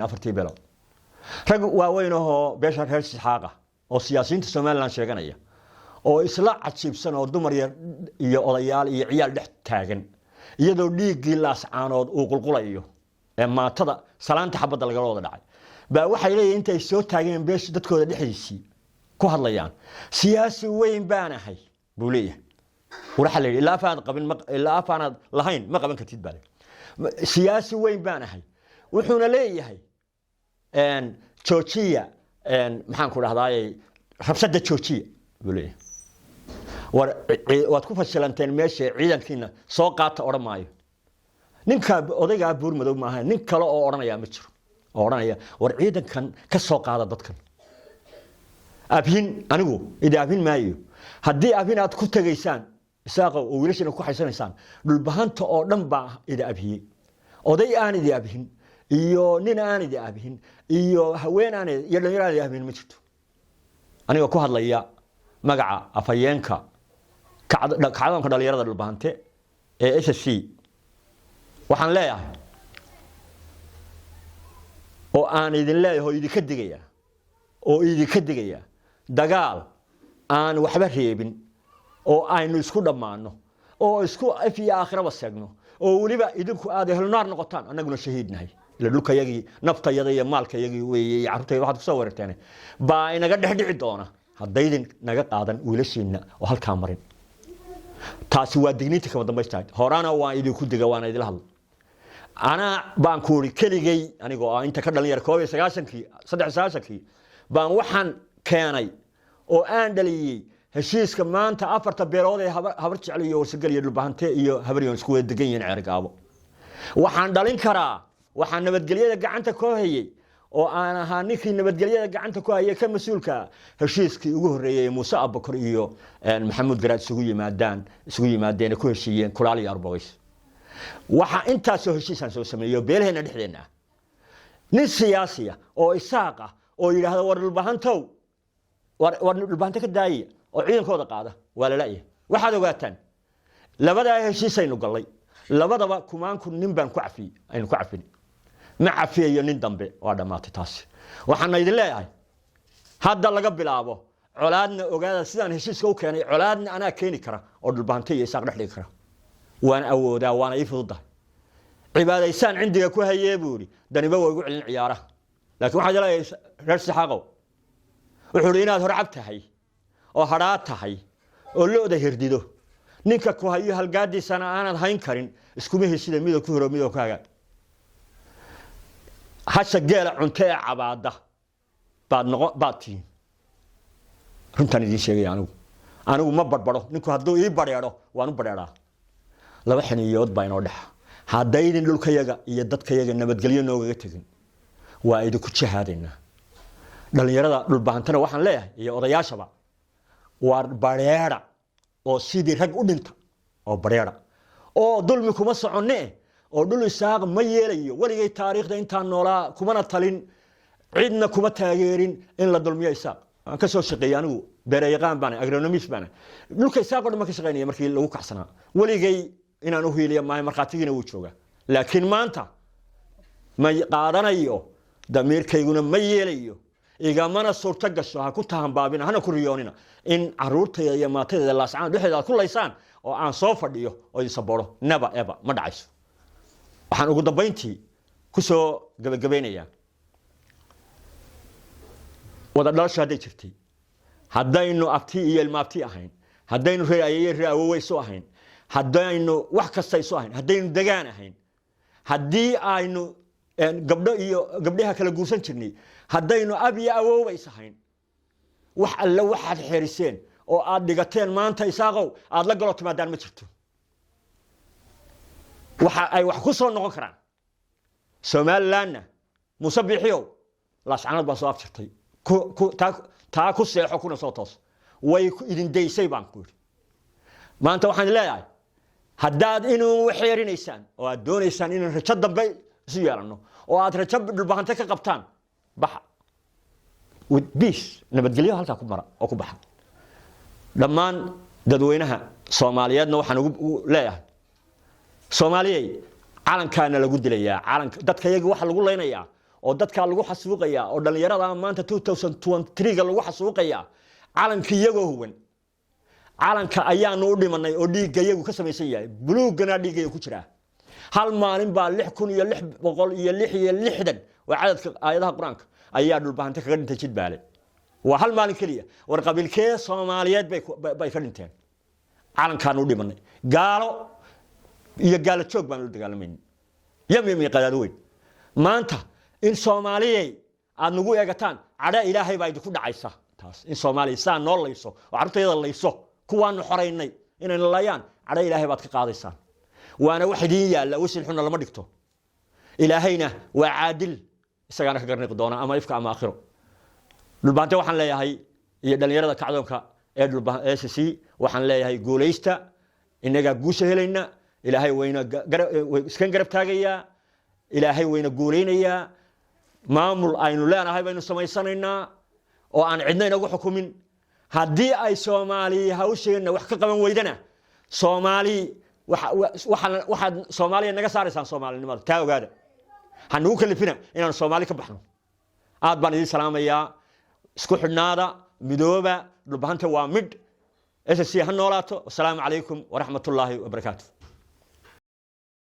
afartii belo rag waaweyn oo beesha reer Isxaaqa oo siyaasiyiinta Soomaaliland sheeganaya oo isla cajiibsan oo dumar yar iyo odayaal iyo ciyaal dhex taagan iyadoo dhiigii laascaanood uu qulqulayo ee maatada salaanta xabada laga wada dhacay baa waxay leeyihiin intay soo taageen beesha dadkooda dhexdiisii ku hadlayaan siyaasi weyn baan ahay buu leeyahay waxa la ilaa faad qabin ilaa faanad lahayn ma qaban kartid baa siyaasi weyn baan ahay wuxuuna leeyahay Georgia maxaan ku dhahdaay rabshada Georgia buu leeyahay waad ku fashilanteen meesha ciidankiina soo qaata oramaayo ninka odayga buur madow maaha nin kale oo oranaya ma jiro oranaya war ciidankan ka soo qaada dadkan abhin anigu idaabin maayo hadii abhin aad ku tageysaan isaaqo oo wiilashana ku xaysanaysan dhul bahanta oo dhan baa idaabiyay oday aan idaabin iyo nin aan idaabin iyo haween aan iyo dhalinyaro idaabin ma jirto aniga ku hadlaya magaca afayeenka kacdoonka dhalinyarada dhul bahante ee SSC waxaan leeyahay oo aan idin leeyahay idinka digaya dagaal aan waxba reebin oo aynu isku dhamaano oo isku afiya aakhiraba seegno oo waliba idinku aad helnaar noqotaan annaguna shahiidnahay ila dhulkayagii naftayada iyo maalkayagii weeyay carruurtayda waxaad ku soo wareerteen baa inaga dhexdhici doona haddaydin naga qaadan wiilashiina oo halka marin taasi waa digniinta kama dambaystaay horana waa idinku diga waana idin hadlo ana baan ku ri kaligay anigoo inta ka dhalinyar 1993 baan waxaan keenay oo aan dhaliyay heshiiska maanta afarta beelood ee habar jeceliyo warsigaliyo dhulbahante iyo habaryoon isku wada degan yihiin Ceergaabo waxaan dhalin karaa waxaan nabadgelyada gacanta ku hayay oo aan ahaa ninkii nabadgelyada gacanta ku hayay ka mas'uulka heshiiskii ugu horeeyay Muuse Abubakar iyo Maxamuud Garaad isugu yimaadeen ku heshiiyeen kulaal iyo arbogays waxa intaas oo heshiisan soo sameeyo beelaheena dhexdeena nin siyaasi ah oo isaaq ah oo yiraahdo war dhulbahantow war dhulbahanta ka daayay oo ciidankooda qaada waa la laayahay waxaad ogaataan labada heshiisaynu galay labadaba kumaanku nin baan ku cafiyay aynu ku cafin ma cafiyo nin dambe waa dhamaatay taas waxaan idin leeyahay hadda laga bilaabo colaadna ogaada sidaan heshiiska u keenay colaadna ana keeni kara oo dhulbahanta iyo isaaq dhex dhigi kara وانا أودا وانا يفضل عباديسان عندي كو هيبوري داني بو يقول علن عياره لكن واحد لا رس حقو وحورينا هرعبتهي او هراتهي او لوده هرديدو نينكا كو هيو halgaadi sana aanad hayn karin isku ma hesida midoo ku horo midoo kaaga hasha geela cunta cabaada baadtiin runtan idin sheegay anigu ma barbaro ninku haduu ii bareero waan u bareeraa laba xiniyood baa inoo dhax hadaydan dhulkayaga iyo dadkayaga nabadgelyo nooga tagin waa idinku jihaadina dhalinyarada dhulbaantana waxaan leeyahay iyo odayaashaba waa bareera oo sidii rag u dhinta oo bareera oo dulmi kuma soconne oo dhul isaaq ma yeelayo waligay taariikhda inta noolaa kuma talin cidna kuma taageerin in la dulmiyo isaaq aan ka soo shaqeeyay anigu beerayaqaan baan agronomist baan dhulka isaaq oo ma ka shaqeynay markii lagu kaxsanaa waligay inaan u hiiliyo ma marqaatigiina uu jooga laakiin maanta ma qaadanayo dameerkayguna ma yeelayo igamana suurta gasho ha ku tahanbaabina hana ku riyoonina in caruurtayda iyo maatayda laascaan dhexdeeda ku laysaan oo aan soo fadhiyo oo isaboro never ever ma dhacayso waxaan ugu dambeyntii ku soo gabagabeynaya wada dhalasho haday jirtay hadaynu abti iyo ilmaabti ahayn hadaynu reeyayeeraweyso ahayn hadaynu wax kasta isu ahayn hadaynu dagaan ahayn hadii aynu gabdho iyo gabdhaha kala guursan jirnay hadaynu ab iyo awoobays ahayn wax alla waxaad xeeriseen oo aad dhigateen maanta isaaqow aad la galo timaadaan ma jirto waxa ay wax ku soo noqon karaan Soomaaliland musabixiyo laascanad baa soo aftirtay taa ku seexo kuna soo toos way idin deysay baan ku maanta waxaan leeyahay haddaad inuu waxeerinaysaan oo aad doonaysaan in rajo dambe isu yeelano oo aad rajo dhulbahanta ka qabtaan baxa with peace nabadgelyo halka ku mara oo ku baxa dhammaan dadweynaha Soomaaliyeedna waxaan ugu leeyahay Soomaaliyay calankaana lagu dilayaa calanka dadka iyaga waxa lagu leenayaa oo dadka lagu xasuuqaya oo dhalinyarada maanta 2023 lagu xasuuqaya calanka iyagoo huwan calanka ayaanu u dhimanay oo dhiigayagu ka samaysan yahay buluugana dhiigayagu ku jira hal maalin baa 6666 waa cadadka aayadaha quraanka ayaa dhulbaanta kaga dhintay jidbaale waa hal maalin kaliya war qabiilkee Soomaaliyeed bay ka dhinteen calankaan u dhimanay gaalo iyo gaalo joog baan u dagaalamayay yami qadaad weyn maanta in Soomaaliyeey aad nagu eegataan cada Ilaahay baa idinku dhacaysa taas in Soomaaliya saa noo layso oo carruurteeda layso kuwaan xoreynay inay laayaan cada Ilaahay baad ka qaadaysaan waana wax idin yaala wisil xun lama dhigto Ilaahayna waa caadil isagana ka garnaq doona ama ifka ama aakhiro dhulbaanta waxaan leeyahay iyo dhalinyarada kacdoonka ee dhulbaanta SSC waxaan leeyahay guuleysta inaga guusha helayna Ilaahay wayna iskan garab taagaya Ilaahay wayna guuleynaya maamul aynu leenahay baynu samaysanaynaa oo aan cidna inagu xukumin haddii ay Soomaali hawsheena wax ka qaban weydana Soomaali waxa Soomaaliya naga saaraysan Soomaalinimada taa ogaada hanu kalifina inaan Soomaali ka baxno aad baan idin salaamayaa isku xidhnaada midooba dhulbaanta waa mid SSC ha noolaato assalaamu calaykum wa rahmatullaahi wa barakaatuh